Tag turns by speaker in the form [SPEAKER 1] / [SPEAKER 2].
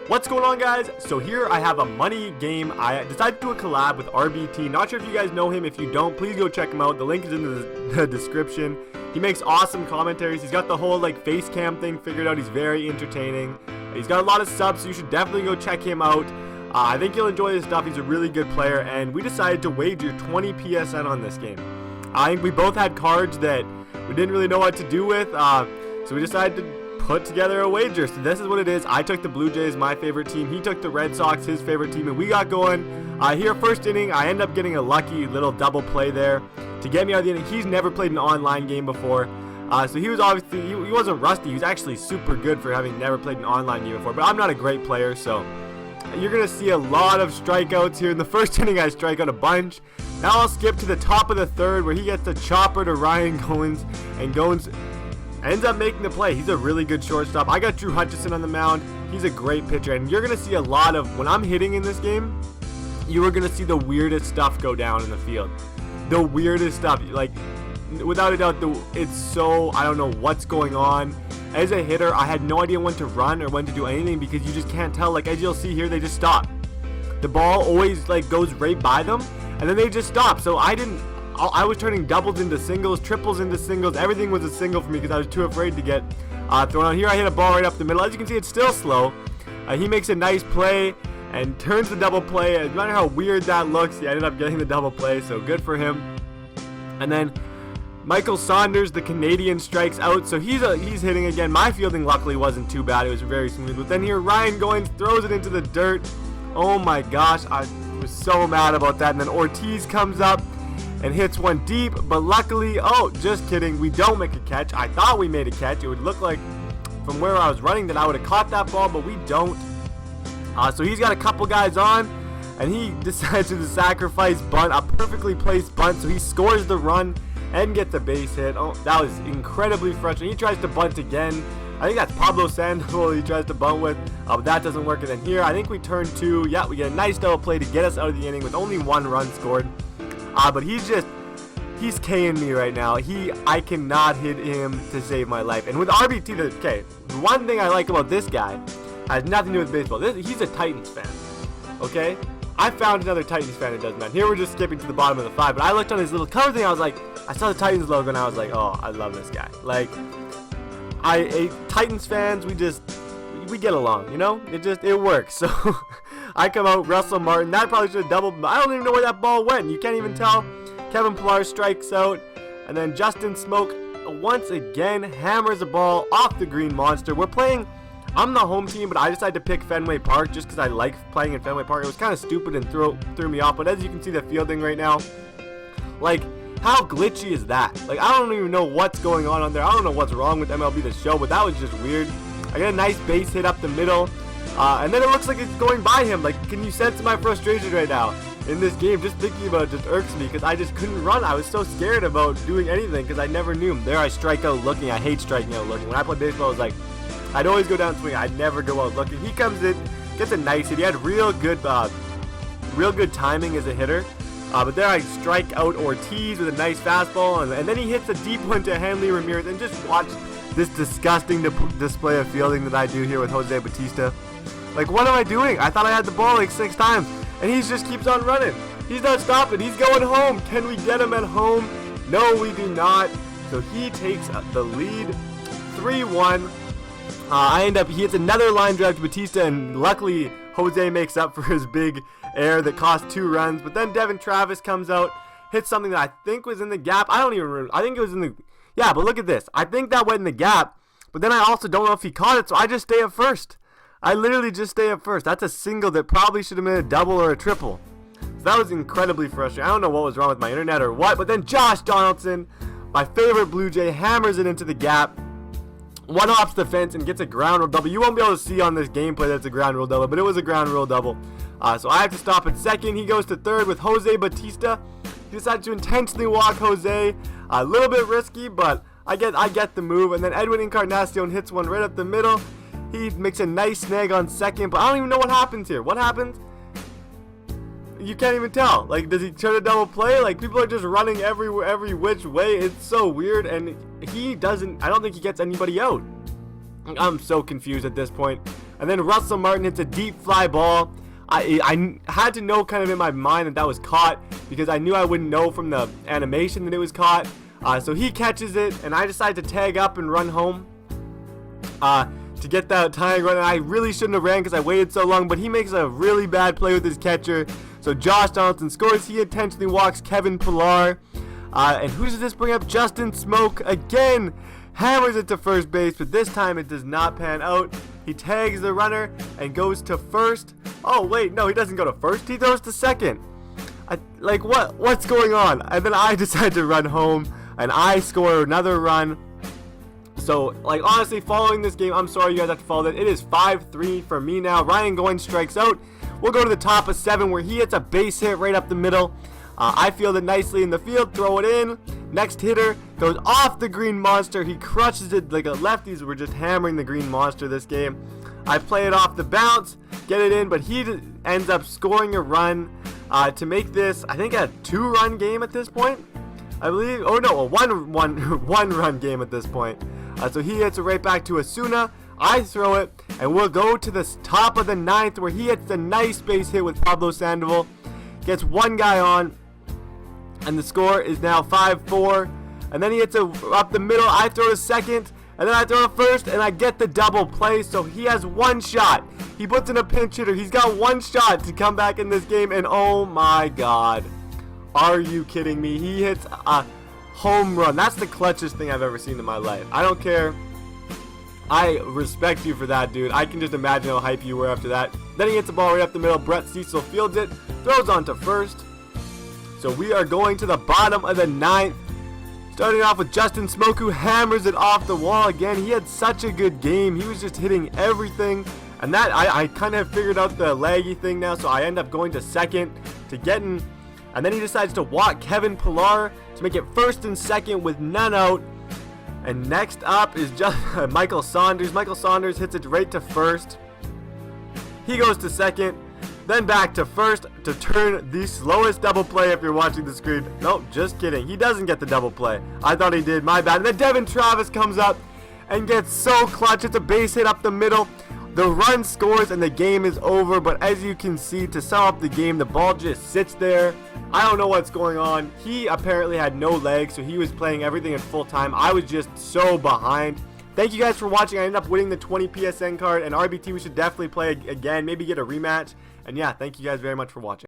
[SPEAKER 1] What's going on, guys? So here I have a money game. I decided to do a collab with RBT. Not sure if you guys know him. If you don't, please go check him out. The link is in the description. He makes awesome commentaries. He's got the whole like face cam thing figured out. He's very entertaining. He's got a lot of subs, so you should definitely go check him out. I think you'll enjoy his stuff. He's a really good player, and we decided to wager 20 PSN on this game. I think we both had cards that we didn't really know what to do with, so we decided to put together a wager. So this is what it is. I took the BlueJays, my favorite team. He took the Red Sox, his favorite team, and we got going. Here, first inning, I end up getting a lucky little double play there to get me out of the inning. He's never played an online game before, so he was obviously, he wasn't rusty. He was actually super good for having never played an online game before, but I'm not a great player, so you're going to see a lot of strikeouts here. In the first inning, I strike out a bunch. Now I'll skip to the top of the third where he gets a chopper to Ryan Goins, and Goins ends up making the play. He's a really good shortstop. I got Drew Hutchison on the mound. He's a great pitcher, and you're going to see a lot of, when I'm hitting in this game, you are going to see the weirdest stuff go down in the field. The weirdest stuff. Like, without a doubt, it's so, I don't know what's going on. As a hitter, I had no idea when to run or when to do anything because you just can't tell. Like, as you'll see here, they just stop. The ball always, like, goes right by them, and then they just stop. So I was turning doubles into singles, triples into singles. Everything was a single for me because I was too afraid to get thrown out. Here I hit a ball right up the middle. As you can see, it's still slow. He makes a nice play and turns the double play. No matter how weird that looks, he ended up getting the double play, so good for him. And then Michael Saunders, the Canadian, strikes out, so he's hitting again. My fielding luckily wasn't too bad. It was very smooth. But then here Ryan Goins throws it into the dirt. Oh my gosh, I was so mad about that. And then Ortiz comes up and hits one deep, but luckily, oh, just kidding, we don't make a catch. I thought we made a catch. It would look like from where I was running that I would have caught that ball, but we don't. So he's got a couple guys on, and he decides to sacrifice bunt, a perfectly placed bunt, so he scores the run and gets a base hit. Oh, that was incredibly frustrating. He tries to bunt again. I think that's Pablo Sandoval he tries to bunt with, but that doesn't work. And then here, I think we turn two. Yeah, we get a nice double play to get us out of the inning with only one run scored. But he's K-ing me right now. I cannot hit him to save my life. And with RBT, the one thing I like about this guy has nothing to do with baseball. He's a Titans fan, okay? I found another Titans fan it doesn't matter. Here we're just skipping to the bottom of the five, but I looked on his little cover thing, I was like, I saw the Titans logo, and I was like, oh, I love this guy. Like, Titans fans, we get along, you know? It works. So I come out, Russell Martin. That probably should have doubled. I don't even know where that ball went. You can't even tell. Kevin Pillar strikes out. And then Justin Smoke once again hammers a ball off the green monster. We're playing, I'm the home team, but I decided to pick Fenway Park just because I like playing in Fenway Park. It was kind of stupid and threw me off. But as you can see, the fielding right now, like, how glitchy is that? Like, I don't even know what's going on there. I don't know what's wrong with MLB The Show, but that was just weird. I get a nice base hit up the middle, and then it looks like it's going by him. Like, can you sense my frustration right now in this game? Just thinking about it just irks me because I just couldn't run. I was so scared about doing anything because I never knew him. There I strike out looking. I hate striking out looking. When I played baseball, I was like, I'd always go down swinging. I'd never go out looking. He comes in, gets a nice hit. He had real good timing as a hitter. But there I strike out Ortiz with a nice fastball, and then he hits a deep one to Hanley Ramirez, and just watch this disgusting display of fielding that I do here with Jose Bautista. Like, what am I doing? I thought I had the ball like 6 times, and he just keeps on running. He's not stopping. He's going home. Can we get him at home? No, we do not. So he takes the lead, 3-1. He hits another line drive to Bautista, and luckily Jose makes up for his big error that cost 2 runs. But then Devin Travis comes out, hits something that I think was in the gap. I don't even remember. I think it was in the, yeah, but look at this. I think that went in the gap, but then I also don't know if he caught it, so I just stay at first. I literally just stay at first. That's a single that probably should have been a double or a triple. So that was incredibly frustrating. I don't know what was wrong with my internet or what, but then Josh Donaldson, my favorite Blue Jay, hammers it into the gap. One hops the fence and gets a ground rule double. You won't be able to see on this gameplay that it's a ground rule double, but it was a ground rule double. So I have to stop at second. He goes to third with Jose Bautista. He decided to intentionally walk Jose. A little bit risky, but I get the move. And then Edwin Encarnacion hits one right up the middle. He makes a nice snag on second, but I don't even know what happens here. What happens? You can't even tell. Like, does he try to double play? Like, people are just running every which way. It's so weird, and he doesn't. I don't think he gets anybody out. I'm so confused at this point. And then Russell Martin hits a deep fly ball. I had to know kind of in my mind that was caught because I knew I wouldn't know from the animation that it was caught. So he catches it, and I decide to tag up and run home to get that tying run. And I really shouldn't have ran because I waited so long, but he makes a really bad play with his catcher. So Josh Donaldson scores. He intentionally walks Kevin Pillar. And who does this bring up? Justin Smoke again hammers it to first base, but this time it does not pan out. He tags the runner and goes to first. Oh wait, no, he doesn't go to first. He throws to second. Like what's going on? And then I decide to run home, and I score another run. So, like, honestly, following this game, I'm sorry you guys have to follow that. It is 5-3 for me now. Ryan Goins strikes out. We'll go to the top of 7 where he hits a base hit right up the middle. I field it nicely in the field, throw it in. Next hitter goes off the green monster. He crushes it like a lefties were just hammering the green monster this game. I play it off the bounce, get it in, but he ends up scoring a run to make this, I think, a 2-run game at this point. I believe, oh no, a one run game at this point. So he hits it right back to Asuna. I throw it, and we'll go to the top of the 9th where he hits a nice base hit with Pablo Sandoval. Gets one guy on, and the score is now 5-4. And then he hits it up the middle. I throw to second, and then I throw to first, and I get the double play. So he has one shot. He puts in a pinch hitter. He's got one shot to come back in this game, and oh my God. Are you kidding me? He hits a home run. That's the clutchest thing I've ever seen in my life. I don't care. I respect you for that, dude. I can just imagine how hype you were after that. Then he hits the ball right up the middle. Brett Cecil fields it, throws on to first. So we are going to the bottom of the 9th. Starting off with Justin Smoke, who hammers it off the wall again. He had such a good game. He was just hitting everything. And that, I kind of figured out the laggy thing now, so I end up going to second to get in. And then he decides to walk Kevin Pillar to make it first and second with none out. And next up is just Michael Saunders. Michael Saunders hits it right to first. He goes to second, then back to first to turn the slowest double play if you're watching the screen. Nope, just kidding. He doesn't get the double play. I thought he did, my bad. And then Devin Travis comes up and gets so clutch. It's a base hit up the middle. The run scores and the game is over, but as you can see, to sum up the game, the ball just sits there. I don't know what's going on. He apparently had no legs, so he was playing everything in full time. I was just so behind. Thank you guys for watching. I ended up winning the 20 PSN card, and RBT we should definitely play again, maybe get a rematch. And yeah, thank you guys very much for watching.